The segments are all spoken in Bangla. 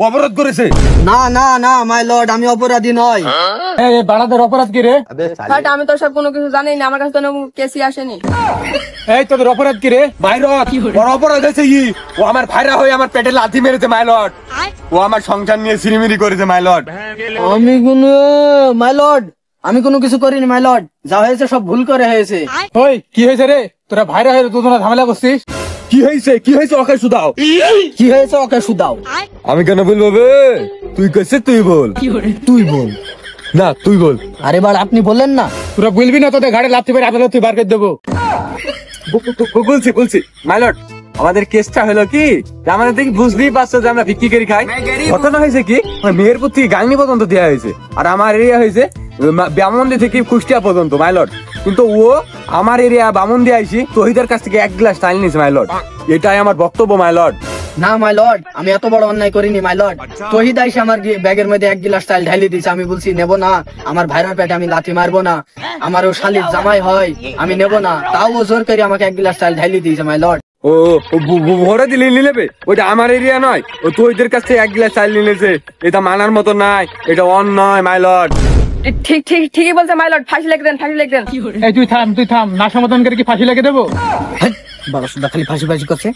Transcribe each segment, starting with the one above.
অপরাধ করেছে। না না না মাই লর্ড, আমি অপরাধী নয়। এই বাড়াদের অপরাধ কি রে? আমি তো সব কোনো কিছু জানি না, আমার কাছে তো কেসই আসেনি। এই তোদের অপরাধ কি রে? মাইলট ওর অপরাধ হয়েছে কি, ও আমার ভাইরা হয়ে আমার পেটে লাথি মেরেছে মাইলট। ও আমার সংসার নিয়ে সিরিমিরি করেছে মাইলট। আমি কোনো কিছু করিনি মাই লর্ড, যা হয়েছে সব ভুল করে হয়েছে। ওই কি হয়েছে রে? তোরা ভাইরা হয়ে দুজনে ঝামেলা করছিস? কি হয়েছে ওকে শুধাও। কি হয়েছে ওকে শুধাও। আমি কেন বলবো বে? তুই কেছে তুই বল। তুই বল না তুই বল। আরে বার আপনি বললেন না। তোরা বলবি না তোদের ঘাড়ে লাথি মেরে আদালত বার করে দেবো। বলছি মাইলট, আমাদের কেসটা হলো কি, আমাদের দেখি বুঝতেই পারছো যে আমরা ভিক্ষি করে খাই। ঘটনা হয়েছে কি, মেহেরপুর থেকে গাংনি পর্যন্ত দেওয়া হয়েছে, আর আমার এরিয়া হয়েছে বামন্দি থেকে কুষ্টিয়া পর্যন্ত মাইলট। কিন্তু ও আমার এরিয়া বামন্দি আইসি তহিদের কাছ থেকে 1 গ্লাস টাইল নিয়েছে মাইলট। এটাই আমার বক্তব্য মাইলট। না মাই লর্ড, আমি এত বড় অন্যায় করিনি মাই লর্ড। তহিদ আইসে আমার ব্যাগের মধ্যে 1 গিলাস চাল ঢালি দিয়েছে, আমি বলছি নেবো না, আমার ভাইরার পেটে আমি লাথি মারবো না, আমার ও শালির জামাই হয়, আমি নেবো না, তাও ও জোর করে আমাকে 1 গিলাস চাল ঢালি দিয়েছে মাই লর্ড। ও ভরে দিলে নেবে, ওইটা আমার এরিয়া নয়, ও তহিদের কাছ থেকে 1 গ্লাস চাল নিয়েছে। এটা মানার মতো নাই, এটা অন্যায় মাইলট। ঠিকই বলছে মাই লর্ড, ফাঁসি লেগে দেন। এই তুই থাম, না সমাধান করে কি ফাঁসি লেগে দেবো? বাবা সুদা খালি ফাঁসি করছে।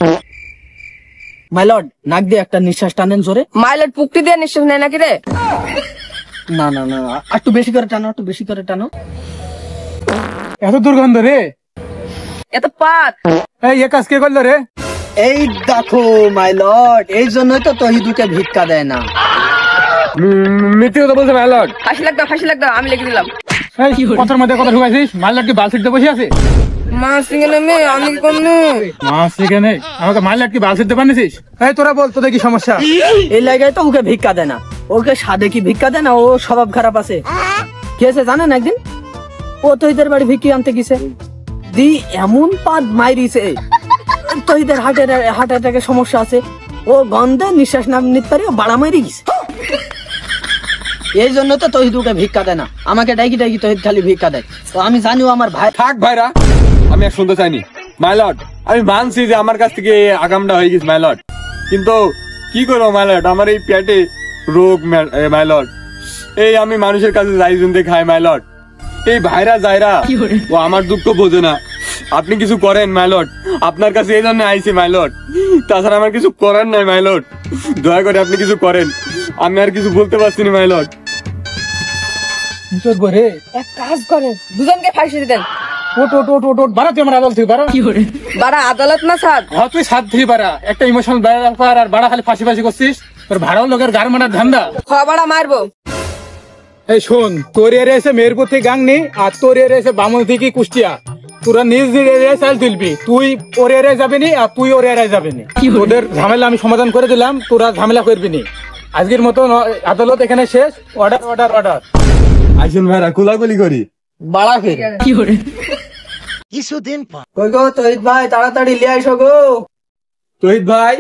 মাই লর্ড, নাক দিয়ে একটা নিঃশ্বাস টানেন জোরে। মাই লর্ড পুক্তি দিয়ে নিঃশ্বাস নেয় নাকি রে? না না না, একটু বেশি করে টানো। এত দুর্গন্ধ রে, এত পাত। এই কাজ কে করলো রে? এই দেখো মাই লর্ড, এই জন্যই তো তহিদুকে ভিক্ষা দেয় না। মিথ্যে কথা বলছে মাইলট। ফাঁসি লাগতো, আমি লিখে দিলাম। এই কথার মধ্যে কথা ঢুকাইছিস? মাইলট কি বালসিটে বসে আছে? আমি কি করবো? আমাকে মাইলট কি বালসিটে বানিয়েছিস? এই তোরা বল, তোদের কি সমস্যা? এই লাগাই তো ওকে ভিক্ষা দেয় না। ওকে সাদে কি ভিক্ষা দেয় না, ও স্বভাব খারাপ আছে। কি হয়েছে জানেন, একদিন ও তহিদের বাড়ি ভিক্ষি আনতে গেছে, দি এমন পাত মাইরিছে, তহিদের হার্ট অ্যাটাকের সমস্যা আছে, ও গন্ধে নিঃশ্বাস না নিতে পারি, ও বাড়া মারি গেছে। এই জন্য তো তহিদ ওকে ভিক্ষা দেয় না, আমাকে ডাকি তহিদ খালি ভিক্ষা দেয়। তো আমি জানি ও আমার ভাই। থাক ভাইরা, আমি আর শুনতে চাইনি মাইলট। আমি মানছি যে আমার কাছ থেকে আগামটা হয়ে গেছে মাইলট, কিন্তু কি করবো মাইলট, আমার এই পেটে রোগ মাইলট। এই আমি মানুষের কাছে যাই জন্য খাই মাইলট, এই ভাইরা যাইরা ও আমার দুঃখ বোঝে না। আপনি কিছু করেন মাইলট, আপনার কাছে এই জন্য আইছি মাইলট, তাছাড়া আমার কিছু করার নাই মাইলট। দয়া করে আপনি কিছু করেন, আমি আর কিছু বলতে পারছি না মাইলট। এক কাজ করেন, দুজনকে ফাঁসি দেন। বাড়া তুই আমার আদালত থেকে বাড়া। বাড়া আদালত না স্যার। হ্যাঁ তুই সাত থেকে বাড়া, একটা ইমোশনাল ব্যাপার, আর বাড়া খালি ফাঁসি করছিস। তোর ভাড়াও লোকের গার মারার ধান্দা। বাড়া মারবো। এই শোন, তোর এরিয়া এসে মেহেরপুর থেকে গাংনি, আর তোর এরিয়া এসে বামন থেকে কুষ্টিয়া। তোরা নিজ এরিয়ায় চাল তুলবি, তুই ওর এরিয়ায় যাবি নি, আর তুই ওর এরিয়ায় যাবি নি। তোদের ঝামেলা আমি সমাধান করে দিলাম, তোরা ঝামেলা করবি নি। আজকের মতো আদালত এখানে শেষ। অর্ডার। আসুন ভাইরা, কুলাকুলি করি। বাড়া ফের কিছুদিন পর কই গো তহিদ ভাই, তাড়াতাড়ি লিয়ে আইসো গো। তহিদ ভাই,